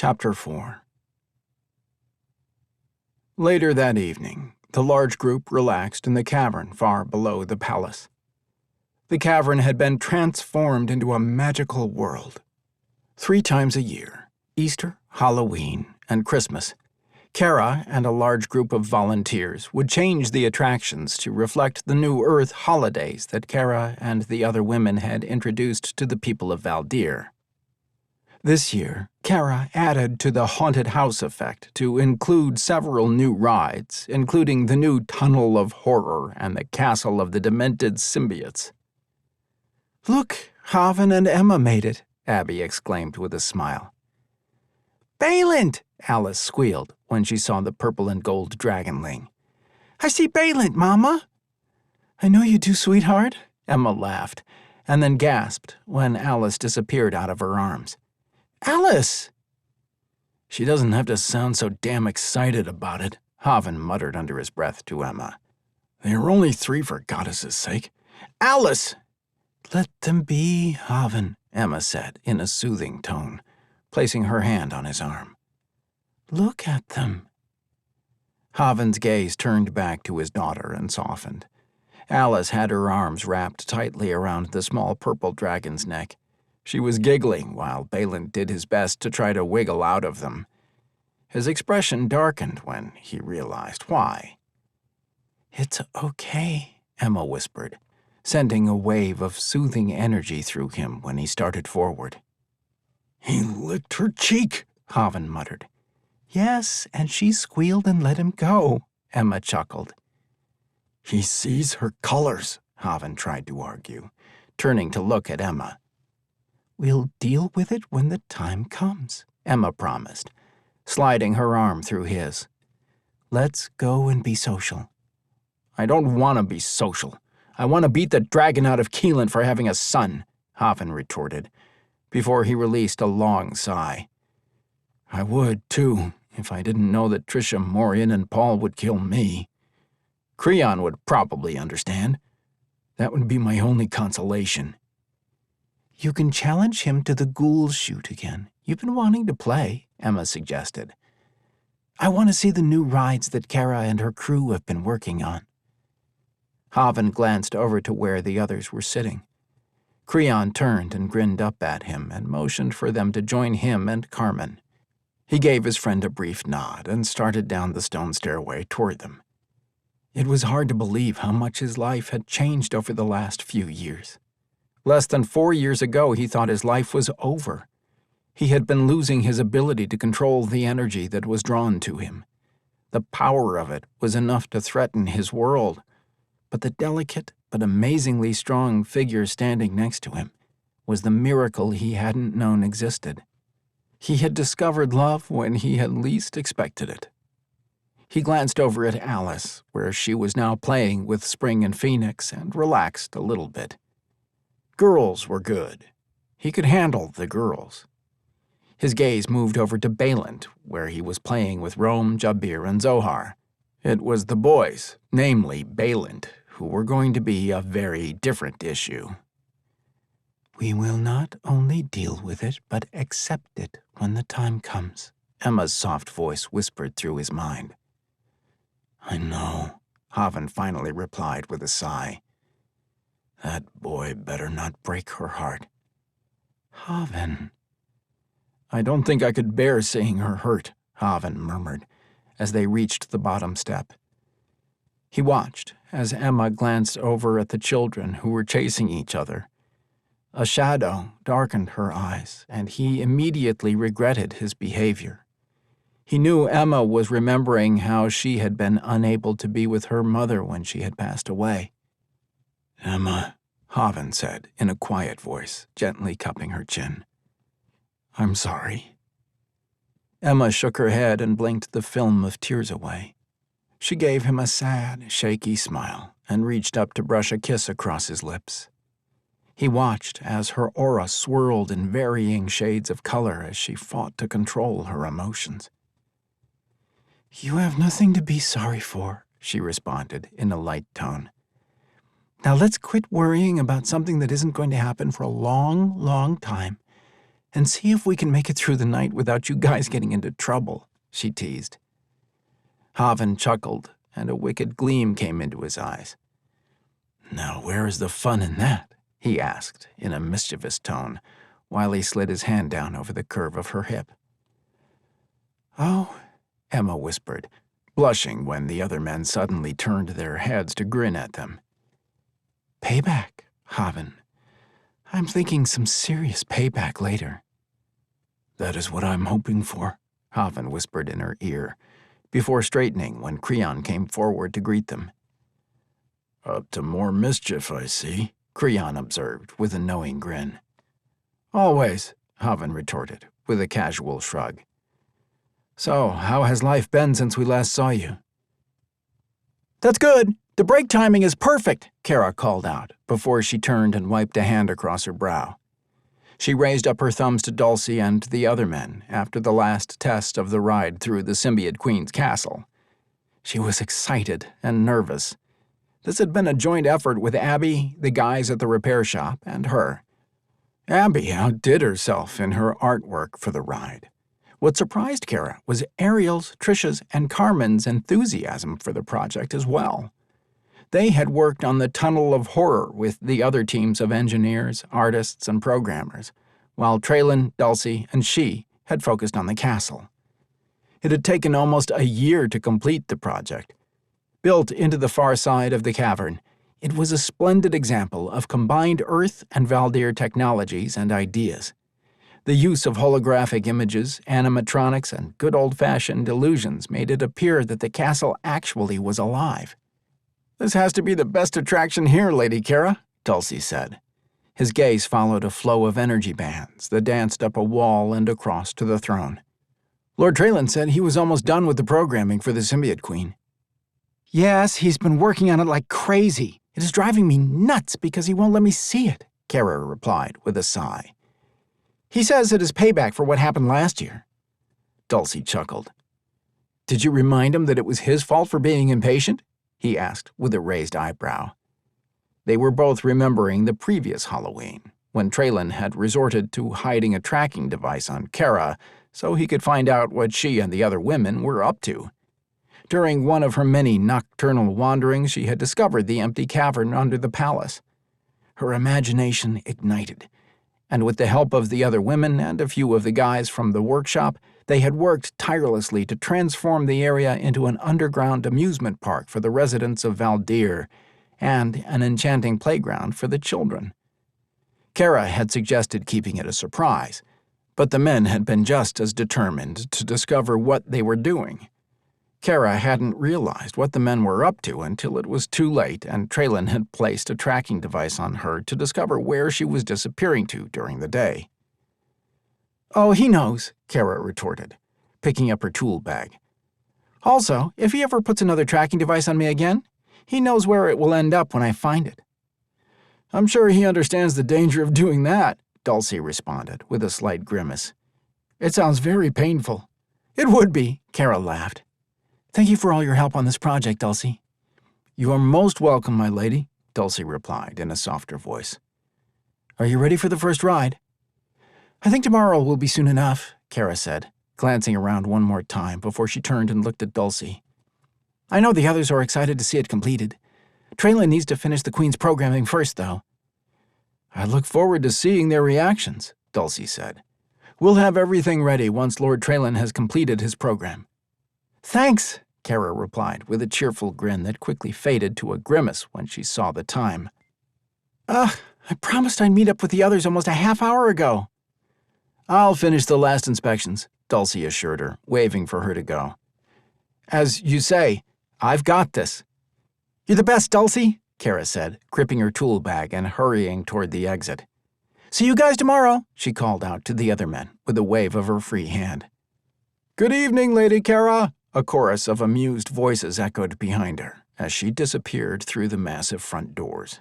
Chapter 4. Later that evening, the large group relaxed in the cavern far below the palace. The cavern had been transformed into a magical world. 3 times a year, Easter, Halloween, and Christmas, Kara and a large group of volunteers would change the attractions to reflect the new Earth holidays that Kara and the other women had introduced to the people of Valdier. This year, Kara added to the haunted house effect to include several new rides, including the new Tunnel of Horror and the Castle of the Demented Symbiots. "Look, Haven and Emma made it," Abby exclaimed with a smile. "Balint!" Alice squealed when she saw the purple and gold dragonling. "I see Balint, Mama!" "I know you do, sweetheart," Emma laughed, and then gasped when Alice disappeared out of her arms. "Alice!" "She doesn't have to sound so damn excited about it," Haven muttered under his breath to Emma. "They are only 3 for goddess' sake." "Alice!" "Let them be, Haven," Emma said in a soothing tone, placing her hand on his arm. "Look at them." Haven's gaze turned back to his daughter and softened. Alice had her arms wrapped tightly around the small purple dragon's neck. She was giggling while Balint did his best to try to wiggle out of them. His expression darkened when he realized why. "It's okay," Emma whispered, sending a wave of soothing energy through him when he started forward. "He licked her cheek," Haven muttered. "Yes, and she squealed and let him go," Emma chuckled. "He sees her colors," Haven tried to argue, turning to look at Emma. "We'll deal with it when the time comes," Emma promised, sliding her arm through his. "Let's go and be social." "I don't want to be social. I want to beat the dragon out of Keelan for having a son," Haven retorted, before he released a long sigh. "I would, too, if I didn't know that Trisha, Morian, and Paul would kill me. Creon would probably understand. That would be my only consolation." "You can challenge him to the ghouls shoot again. You've been wanting to play," Emma suggested. "I want to see the new rides that Kara and her crew have been working on." Haven glanced over to where the others were sitting. Creon turned and grinned up at him and motioned for them to join him and Carmen. He gave his friend a brief nod and started down the stone stairway toward them. It was hard to believe how much his life had changed over the last few years. Less than 4 years ago, he thought his life was over. He had been losing his ability to control the energy that was drawn to him. The power of it was enough to threaten his world, but the delicate but amazingly strong figure standing next to him was the miracle he hadn't known existed. He had discovered love when he had least expected it. He glanced over at Alice, where she was now playing with Spring and Phoenix, and relaxed a little bit. Girls were good. He could handle the girls. His gaze moved over to Balint, where he was playing with Rome, Jabir, and Zohar. It was the boys, namely Balint, who were going to be a very different issue. "We will not only deal with it, but accept it when the time comes," Emma's soft voice whispered through his mind. "I know," Haven finally replied with a sigh. "That boy better not break her heart." "Haven." "I don't think I could bear seeing her hurt," Haven murmured, as they reached the bottom step. He watched as Emma glanced over at the children who were chasing each other. A shadow darkened her eyes, and he immediately regretted his behavior. He knew Emma was remembering how she had been unable to be with her mother when she had passed away. "Emma," Haven said in a quiet voice, gently cupping her chin. "I'm sorry." Emma shook her head and blinked the film of tears away. She gave him a sad, shaky smile and reached up to brush a kiss across his lips. He watched as her aura swirled in varying shades of color as she fought to control her emotions. "You have nothing to be sorry for," she responded in a light tone. "Now let's quit worrying about something that isn't going to happen for a long, long time and see if we can make it through the night without you guys getting into trouble," she teased. Haven chuckled, and a wicked gleam came into his eyes. "Now where is the fun in that?" he asked in a mischievous tone, while he slid his hand down over the curve of her hip. "Oh," Emma whispered, blushing when the other men suddenly turned their heads to grin at them. "Payback, Haven. I'm thinking some serious payback later." "That is what I'm hoping for," Haven whispered in her ear, before straightening when Creon came forward to greet them. "Up to more mischief, I see," Creon observed with a knowing grin. "Always," Haven retorted, with a casual shrug. "So, how has life been since we last saw you?" "That's good. The break timing is perfect," Kara called out, before she turned and wiped a hand across her brow. She raised up her thumbs to Dulcie and the other men after the last test of the ride through the Symbiote Queen's castle. She was excited and nervous. This had been a joint effort with Abby, the guys at the repair shop, and her. Abby outdid herself in her artwork for the ride. What surprised Kara was Ariel's, Trisha's, and Carmen's enthusiasm for the project as well. They had worked on the Tunnel of Horror with the other teams of engineers, artists, and programmers, while Traylon, Dulcie, and she had focused on the castle. It had taken almost a year to complete the project. Built into the far side of the cavern, it was a splendid example of combined Earth and Valdier technologies and ideas. The use of holographic images, animatronics, and good old-fashioned illusions made it appear that the castle actually was alive. "This has to be the best attraction here, Lady Kara," Dulcie said. His gaze followed a flow of energy bands that danced up a wall and across to the throne. "Lord Traylon said he was almost done with the programming for the Symbiote Queen." "Yes, he's been working on it like crazy. It is driving me nuts because he won't let me see it," Kara replied with a sigh. "He says it is payback for what happened last year." Dulcie chuckled. "Did you remind him that it was his fault for being impatient?" he asked with a raised eyebrow. They were both remembering the previous Halloween, when Traylon had resorted to hiding a tracking device on Kara so he could find out what she and the other women were up to. During one of her many nocturnal wanderings, she had discovered the empty cavern under the palace. Her imagination ignited, and with the help of the other women and a few of the guys from the workshop, they had worked tirelessly to transform the area into an underground amusement park for the residents of Valdier and an enchanting playground for the children. Kara had suggested keeping it a surprise, but the men had been just as determined to discover what they were doing. Kara hadn't realized what the men were up to until it was too late and Traylon had placed a tracking device on her to discover where she was disappearing to during the day. "Oh, he knows," Kara retorted, picking up her tool bag. "Also, if he ever puts another tracking device on me again, he knows where it will end up when I find it." "I'm sure he understands the danger of doing that," Dulcie responded with a slight grimace. "It sounds very painful." "It would be," Kara laughed. "Thank you for all your help on this project, Dulcie." "You are most welcome, my lady," Dulcie replied in a softer voice. "Are you ready for the first ride?" "I think tomorrow will be soon enough," Kara said, glancing around one more time before she turned and looked at Dulcie. "I know the others are excited to see it completed. Traylon needs to finish the Queen's programming first, though." "I look forward to seeing their reactions," Dulcie said. "We'll have everything ready once Lord Traylon has completed his program." "Thanks," Kara replied with a cheerful grin that quickly faded to a grimace when she saw the time. I promised I'd meet up with the others almost a half hour ago." "I'll finish the last inspections," Dulcie assured her, waving for her to go. "As you say, I've got this." "You're the best, Dulcie," Kara said, gripping her tool bag and hurrying toward the exit. "See you guys tomorrow," she called out to the other men with a wave of her free hand. "Good evening, Lady Kara," a chorus of amused voices echoed behind her as she disappeared through the massive front doors.